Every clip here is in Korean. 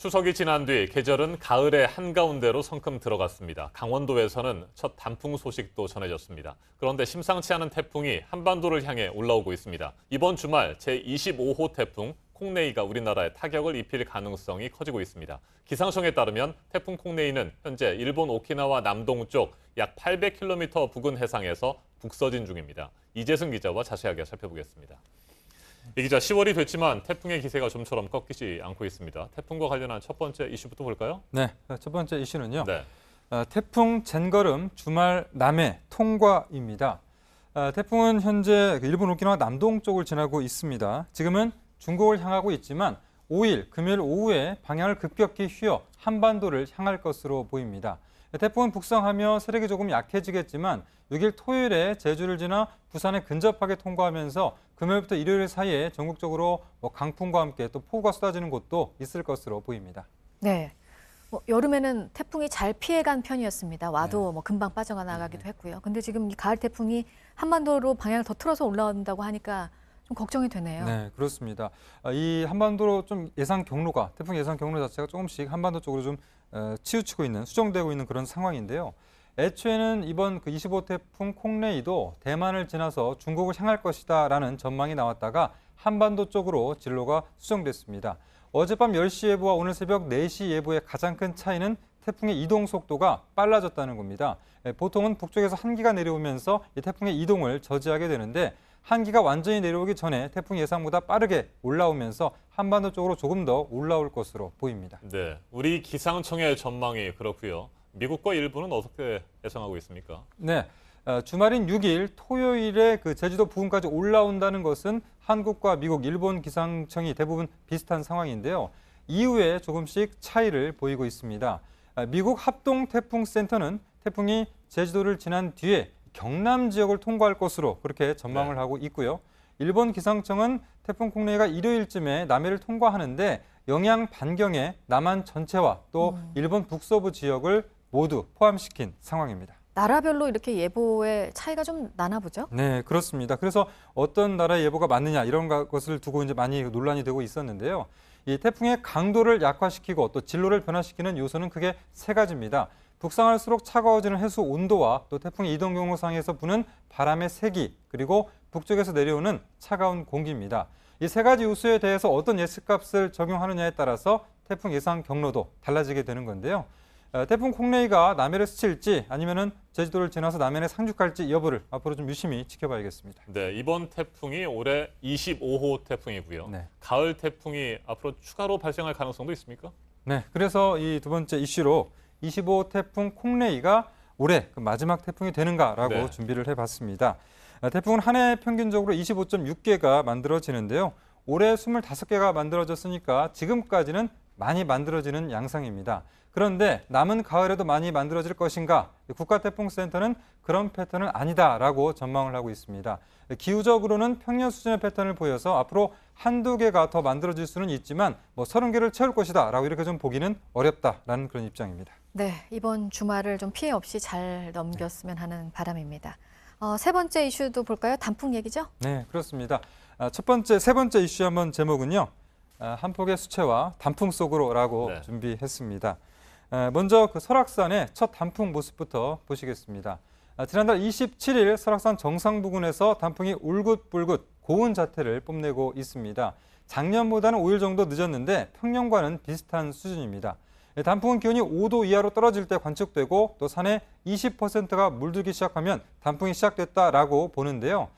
추석이 지난 뒤 계절은 가을의 한가운데로 성큼 들어갔습니다. 강원도에서는 첫 단풍 소식도 전해졌습니다. 그런데 심상치 않은 태풍이 한반도를 향해 올라오고 있습니다. 이번 주말 제25호 태풍 콩네이가 우리나라에 타격을 입힐 가능성이 커지고 있습니다. 기상청에 따르면 태풍 콩네이는 현재 일본 오키나와 남동쪽 약 800km 부근 해상에서 북서진 중입니다. 이재승 기자와 자세하게 살펴보겠습니다. 이 기자, 10월이 됐지만 태풍의 기세가 좀처럼 꺾이지 않고 있습니다. 태풍과 관련한 첫 번째 이슈부터 볼까요? 네, 첫 번째 이슈는요. 네. 태풍 젠걸음 주말 남해 통과입니다. 태풍은 현재 일본 오키나와 남동쪽을 지나고 있습니다. 지금은 중국을 향하고 있지만 5일 금요일 오후에 방향을 급격히 휘어 한반도를 향할 것으로 보입니다. 태풍은 북상하며 세력이 조금 약해지겠지만 6일 토요일에 제주를 지나 부산에 근접하게 통과하면서 금요일부터 일요일 사이에 전국적으로 강풍과 함께 또 폭우가 쏟아지는 곳도 있을 것으로 보입니다. 네. 여름에는 태풍이 잘 피해간 편이었습니다. 와도 금방 빠져나가기도 했고요. 근데 지금 이 가을 태풍이 한반도로 방향을 더 틀어서 올라온다고 하니까 좀 걱정이 되네요. 네, 그렇습니다. 이 한반도로 좀 예상 경로가, 태풍 예상 경로 자체가 조금씩 한반도 쪽으로 좀 치우치고 있는, 수정되고 있는 그런 상황인데요. 애초에는 이번 25 태풍 콩레이도 대만을 지나서 중국을 향할 것이다라는 전망이 나왔다가 한반도 쪽으로 진로가 수정됐습니다. 어젯밤 10시 예보와 오늘 새벽 4시 예보의 가장 큰 차이는 태풍의 이동 속도가 빨라졌다는 겁니다. 보통은 북쪽에서 한기가 내려오면서 이 태풍의 이동을 저지하게 되는데 한기가 완전히 내려오기 전에 태풍 예상보다 빠르게 올라오면서 한반도 쪽으로 조금 더 올라올 것으로 보입니다. 네, 우리 기상청의 전망이 그렇고요. 미국과 일본은 어떻게 예상하고 있습니까? 네, 주말인 6일 토요일에 제주도 부근까지 올라온다는 것은 한국과 미국, 일본 기상청이 대부분 비슷한 상황인데요. 이후에 조금씩 차이를 보이고 있습니다. 미국 합동태풍센터는 태풍이 제주도를 지난 뒤에 경남 지역을 통과할 것으로 그렇게 전망을 하고 있고요. 일본 기상청은 태풍 콩레이가 일요일쯤에 남해를 통과하는데 영향 반경에 남한 전체와 또 일본 북서부 지역을 모두 포함시킨 상황입니다. 나라별로 이렇게 예보의 차이가 좀 나나 보죠? 네, 그렇습니다. 그래서 어떤 나라의 예보가 맞느냐 이런 것을 두고 이제 많이 논란이 되고 있었는데요. 이 태풍의 강도를 약화시키고 또 진로를 변화시키는 요소는 크게 세 가지입니다. 북상할수록 차가워지는 해수 온도와 또 태풍의 이동 경로상에서 부는 바람의 세기 그리고 북쪽에서 내려오는 차가운 공기입니다. 이 세 가지 요소에 대해서 어떤 예측값을 적용하느냐에 따라서 태풍 예상 경로도 달라지게 되는 건데요. 태풍 콩레이가 남해를 스칠지 아니면은 제주도를 지나서 남해에 상륙할지 여부를 앞으로 좀 유심히 지켜봐야겠습니다. 네, 이번 태풍이 올해 25호 태풍이고요. 네. 가을 태풍이 앞으로 추가로 발생할 가능성도 있습니까? 네, 그래서 이 두 번째 이슈로 25 태풍 콩레이가 올해 마지막 태풍이 되는가라고 준비를 해봤습니다. 태풍은 한 해 평균적으로 25.6개가 만들어지는데요. 올해 25개가 만들어졌으니까 지금까지는 많이 만들어지는 양상입니다. 그런데 남은 가을에도 많이 만들어질 것인가? 국가태풍센터는 그런 패턴은 아니다라고 전망을 하고 있습니다. 기후적으로는 평년 수준의 패턴을 보여서 앞으로 한두 개가 더 만들어질 수는 있지만 30개를 채울 것이다라고 이렇게 좀 보기는 어렵다라는 그런 입장입니다. 네, 이번 주말을 좀 피해 없이 잘 넘겼으면 하는 바람입니다. 세 번째 이슈도 볼까요? 단풍 얘기죠? 네, 그렇습니다. 세 번째 이슈 한번 제목은요. 한 폭의 수채화 단풍 속으로라고 준비했습니다. 먼저 설악산의 첫 단풍 모습부터 보시겠습니다. 지난달 27일 설악산 정상 부근에서 단풍이 울긋불긋 고운 자태를 뽐내고 있습니다. 작년보다는 5일 정도 늦었는데 평년과는 비슷한 수준입니다. 단풍은 기온이 5도 이하로 떨어질 때 관측되고 또 산에 20%가 물들기 시작하면 단풍이 시작됐다라고 보는데요.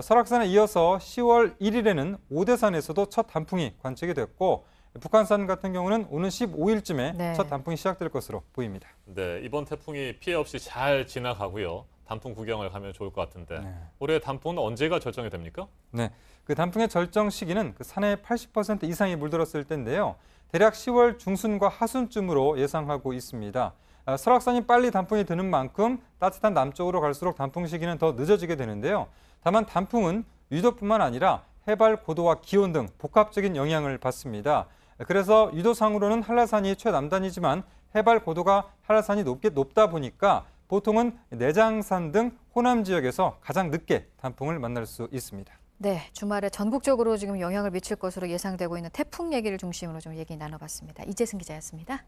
설악산에 이어서 10월 1일에는 오대산에서도 첫 단풍이 관측이 됐고 북한산 같은 경우는 오는 15일쯤에 첫 단풍이 시작될 것으로 보입니다. 네, 이번 태풍이 피해 없이 잘 지나가고요. 단풍 구경을 가면 좋을 것 같은데 올해 단풍은 언제가 절정이 됩니까? 네, 단풍의 절정 시기는 산의 80% 이상이 물들었을 때인데요. 대략 10월 중순과 하순쯤으로 예상하고 있습니다. 설악산이 빨리 단풍이 드는 만큼 따뜻한 남쪽으로 갈수록 단풍 시기는 더 늦어지게 되는데요. 다만 단풍은 위도뿐만 아니라 해발 고도와 기온 등 복합적인 영향을 받습니다. 그래서 유도상으로는 한라산이 최남단이지만 해발 고도가 한라산이 높다 보니까 보통은 내장산 등 호남 지역에서 가장 늦게 단풍을 만날 수 있습니다. 네, 주말에 전국적으로 지금 영향을 미칠 것으로 예상되고 있는 태풍 얘기를 중심으로 좀 얘기 나눠봤습니다. 이재승 기자였습니다.